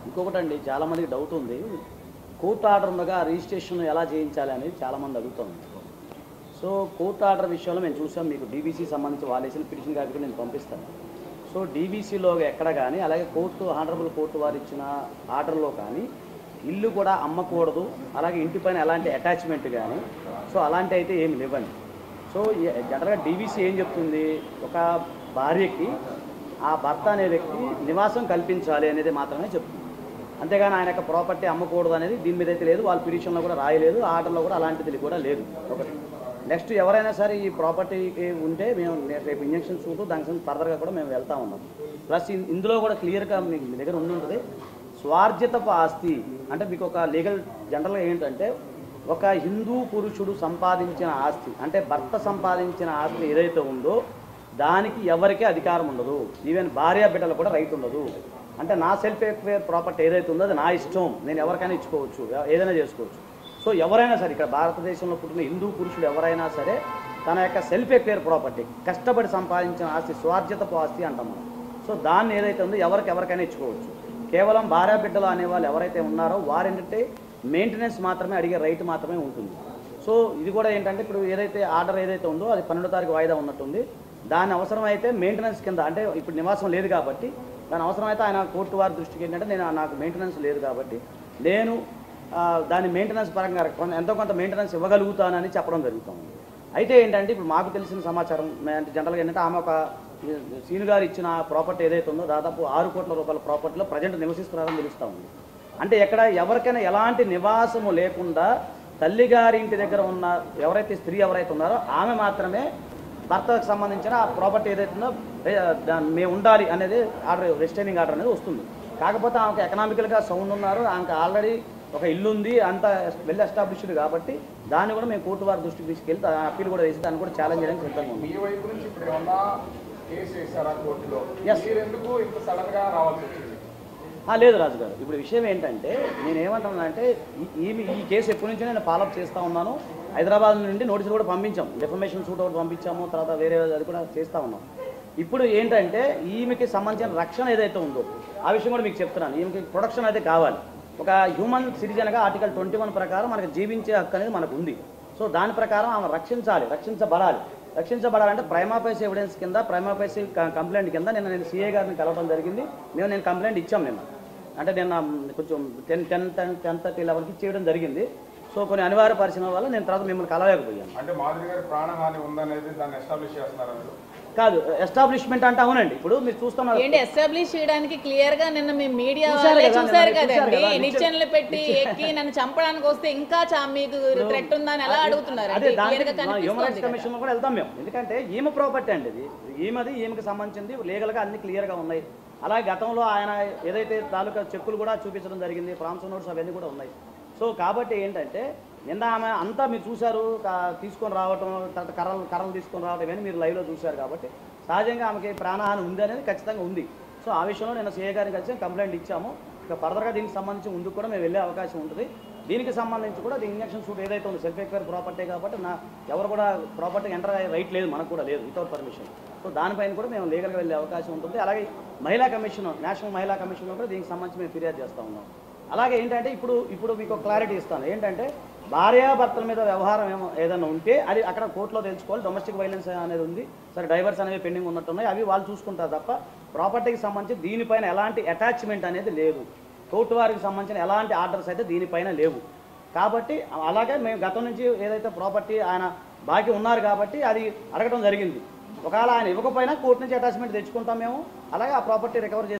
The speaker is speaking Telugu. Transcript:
ఇంకొకటండి చాలామందికి డౌట్ ఉంది. కోర్టు ఆర్డర్ ఉండగా రిజిస్ట్రేషన్ ఎలా చేయించాలి అనేది చాలామంది అడుగుతుంది. సో కోర్టు ఆర్డర్ విషయంలో మేము చూసాం. మీకు డీబీసీ సంబంధించి వాళ్ళు వేసిన పిటిషన్ కాపీ నేను పంపిస్తాను. సో డీబీసీలో ఎక్కడ కానీ, అలాగే ఆనరబుల్ కోర్టు వారు ఇచ్చిన ఆర్డర్లో కానీ ఇల్లు కూడా అమ్మకూడదు, అలాగే ఇంటిపైన ఎలాంటి అటాచ్మెంట్ కానీ సో అలాంటి అయితే ఏమి లేవండి. సో జనరల్గా డీబీసీ ఏం చెప్తుంది, ఒక భార్యకి ఆ భర్త అనే వ్యక్తి నివాసం కల్పించాలి అనేది మాత్రమే చెప్తుంది. అంతేగాని ఆయన యొక్క ప్రాపర్టీ అమ్మకూడదు అనేది దీని మీద అయితే లేదు. వాళ్ళ పిటిషన్లో కూడా రాయలేదు, ఆర్డర్లో కూడా అలాంటిది కూడా లేదు. ఒకటి నెక్స్ట్ ఎవరైనా సరే ఈ ప్రాపర్టీకి ఉంటే మేము రేపు ఇంజక్షన్ సూటు దానికి ఫర్దర్గా కూడా మేము వెళ్తూ ఉన్నాం. ప్లస్ ఇందులో కూడా క్లియర్గా మీకు మీ దగ్గర ఉంటుంది స్వార్జితపు ఆస్తి అంటే మీకు ఒక లీగల్ జనరల్గా ఏంటంటే ఒక హిందూ పురుషుడు సంపాదించిన ఆస్తి అంటే భర్త సంపాదించిన ఆస్తి ఏదైతే ఉందో దానికి ఎవరికీ అధికారం ఉండదు. ఈవెన్ భార్య బిడ్డలు కూడా రైట్ ఉండదు. అంటే నా సెల్ఫ్ ఎక్వైర్ ప్రాపర్టీ ఏదైతే ఉందో అది నా ఇష్టం, నేను ఎవరికైనా ఇచ్చుకోవచ్చు, ఏదైనా చేసుకోవచ్చు. సో ఎవరైనా సరే ఇక్కడ భారతదేశంలో పుట్టిన హిందూ పురుషుడు ఎవరైనా సరే తన యొక్క సెల్ఫ్ ఎక్వైర్ ప్రాపర్టీ కష్టపడి సంపాదించిన ఆస్తి స్వార్జితపు ఆస్తి అంటాం మనం. సో దాన్ని ఏదైతే ఉందో ఎవరికైనా ఇచ్చుకోవచ్చు. కేవలం భార్య బిడ్డలు అనేవాళ్ళు ఎవరైతే ఉన్నారో వారేంటంటే మెయింటెనెన్స్ మాత్రమే అడిగే రైట్ మాత్రమే ఉంటుంది. సో ఇది కూడా ఏంటంటే ఇప్పుడు ఏదైతే ఆర్డర్ ఏదైతే ఉందో అది 12వ తారీఖు వాయిదా ఉన్నట్టుంది. దాని అవసరమైతే మెయింటెనెన్స్ కింద అంటే ఇప్పుడు నివాసం లేదు కాబట్టి దాని అవసరమైతే ఆయన కోర్టు వారి దృష్టికి ఏంటంటే నాకు మెయింటెనెన్స్ లేదు కాబట్టి నేను దాని మెయింటెనెన్స్ పరంగా ఎంతో కొంత మెయింటెనెన్స్ ఇవ్వగలుగుతానని చెప్పడం జరుగుతుంది. అయితే ఏంటంటే ఇప్పుడు మాకు తెలిసిన సమాచారం అంటే జనరల్గా ఏంటంటే ఆమె ఒక సీను గారు ఇచ్చిన ప్రాపర్టీ ఏదైతే ఉందో దాదాపు 6 కోట్ల రూపాయల ప్రాపర్టీలో ప్రజెంట్ నివసిస్తున్నారని తెలుస్తూ ఉంది. అంటే ఎక్కడ ఎవరికైనా ఎలాంటి నివాసము లేకుండా తల్లిగారి ఇంటి దగ్గర ఉన్న ఎవరైతే స్త్రీ ఎవరైతే ఉన్నారో ఆమె మాత్రమే భర్తకు సంబంధించిన ఆ ప్రాపర్టీ ఏదైతే ఉందో మేము ఉండాలి అనేది ఆర్డర్ రిస్ట్రైనింగ్ ఆర్డర్ అనేది వస్తుంది. కాకపోతే ఆమెకు ఎకనామికల్గా సౌండ్ ఉన్నారు, ఆమెకు ఆల్రెడీ ఒక ఇల్లు ఉంది, అంత వెల్ ఎస్టాబ్లిష్డ్ కాబట్టి దాన్ని కూడా మేము కోర్టు వారి దృష్టికి తీసుకెళ్తే అప్పీల్ కూడా వేసి దాన్ని కూడా ఛాలెంజ్ చేయడానికి సిద్ధంగా ఉంది. లేదు రాజు గారు, ఇప్పుడు విషయం ఏంటంటే నేనేమంటున్నానంటే ఈ కేసు ఎప్పటి నుంచో నేను ఫాలోఅప్ చేస్తూ ఉన్నాను. హైదరాబాద్ నుండి నోటీసులు కూడా పంపించాం, డిఫర్మేషన్ సూట్ ఒకటి పంపించాము, తర్వాత వేరే అది కూడా చేస్తూ ఉన్నాం. ఇప్పుడు ఏంటంటే ఈమెకి సంబంధించిన రక్షణ ఏదైతే ఉందో ఆ విషయం కూడా మీకు చెప్తున్నాను. ఈమెకి ప్రొటెక్షన్ అయితే కావాలి. ఒక హ్యూమన్ సిటిజన్గా ఆర్టికల్ 21 ప్రకారం మనకు జీవించే హక్కు అనేది మనకు ఉంది. సో దాని ప్రకారం ఆమె రక్షించబడాలంటే ప్రైమా ఫేసి ఎవిడెన్స్ కింద ప్రైమా ఫేసి కంప్లైంట్ కింద నేను సిఐ గారిని కలవడం జరిగింది. నేను కంప్లైంట్ ఇచ్చాం అంటే నేను కొంచెం 10:30 చేయడం జరిగింది. సో కొన్ని అనివార్య పరిస్థితుల వల్ల నేను తర్వాత మిమ్మల్ని కలవలేకపోయాను. అంటే మాధురి గారి ప్రాణహాని ఉందనేది దాన్ని ఎస్టాబ్లిష్ చేస్తున్నారు కాదు, ఎస్టాబ్లిష్మెంట్ అంటే అవునండి. ఇప్పుడు మీరు చూస్తున్నారు ఏంటి ఎస్టాబ్లిష్ చేయడానికి క్లియర్ గా నిన్న మీ మీడియా వాళ్ళే చూసారు కదండి. నిచ్చెనలు పెట్టి ఎక్కి నన్ను చంపడానికి వస్తే ఇంకా మీకు థ్రెట్ ఉందని ఎలా అడుగుతున్నారు? హ్యూమన్ రైట్స్ కమిషన్ కూడా వెళ్తాం మేము. ఎందుకంటే ఈమె ప్రాపర్టీ అండి ఇది, ఈమెకి సంబంధించింది లీగల్గా అన్ని క్లియర్గా ఉన్నాయి. అలాగే గతంలో ఆయన ఏదైతే తాలూకా చెక్కులు కూడా చూపించడం జరిగింది, ప్రామిసరీ నోట్స్ అవన్నీ కూడా ఉన్నాయి. సో కాబట్టి ఏంటంటే నిన్న ఆమె అంతా మీరు చూశారు, తీసుకొని రావటం, తర్వాత కర్రలు తీసుకొని రావటం ఇవన్నీ మీరు లైవ్లో చూశారు. కాబట్టి సహజంగా ఆమెకి ప్రాణహాని ఉంది అనేది ఖచ్చితంగా ఉంది. సో ఆ విషయంలో నేను సిఐ గారిని కలిసి కంప్లైంట్ ఇచ్చాము. ఇక ఫర్దర్గా దీనికి సంబంధించి ముందుకు కూడా మేము వెళ్ళే అవకాశం ఉంటుంది. దీనికి సంబంధించి కూడా ఇంజక్షన్ సూట్ ఏదైతే ఉంది సెల్ఫ్ ఎక్వైర్ ప్రాపర్టీ కాబట్టి ఎవరు కూడా ప్రాపర్టీకి ఎంటర్ అయ్యే రైట్ లేదు, మనకు కూడా లేదు వితౌట్ పర్మిషన్. సో దానిపైన కూడా మేము లీగల్గా వెళ్ళే అవకాశం ఉంటుంది. అలాగే మహిళా కమిషన్, నేషనల్ మహిళా కమిషన్లో కూడా దీనికి సంబంధించి మేము ఫిర్యాదు చేస్తూ ఉన్నాం. అలాగే ఏంటంటే ఇప్పుడు మీకు క్లారిటీ ఇస్తాను. ఏంటంటే భార్యాభర్తల మీద వ్యవహారం ఏదైనా ఉంటే అది అక్కడ కోర్టులో తెలుసుకోవాలి. డొమెస్టిక్ వైలెన్స్ అనేది ఉంది, సరే డైవర్స్ అనేవి పెండింగ్ ఉన్నట్టున్నాయి, అవి వాళ్ళు చూసుకుంటారు తప్ప ప్రాపర్టీకి సంబంధించి దీనిపైన ఎలాంటి అటాచ్మెంట్ అనేది లేదు. కోర్టు వారికి సంబంధించిన ఎలాంటి ఆర్డర్స్ అయితే దీనిపైన లేవు. కాబట్టి అలాగే మేము గతం నుంచి ఏదైతే ప్రాపర్టీ ఆయన బాకీ ఉన్నారు కాబట్టి అది అడగడం జరిగింది. ఒకవేళ ఆయన ఇవ్వకపోయినా కోర్టు నుంచి అటాచ్మెంట్ తెచ్చుకుంటాం మేము. అలాగే ఆ ప్రాపర్టీ రికవర్ చేసి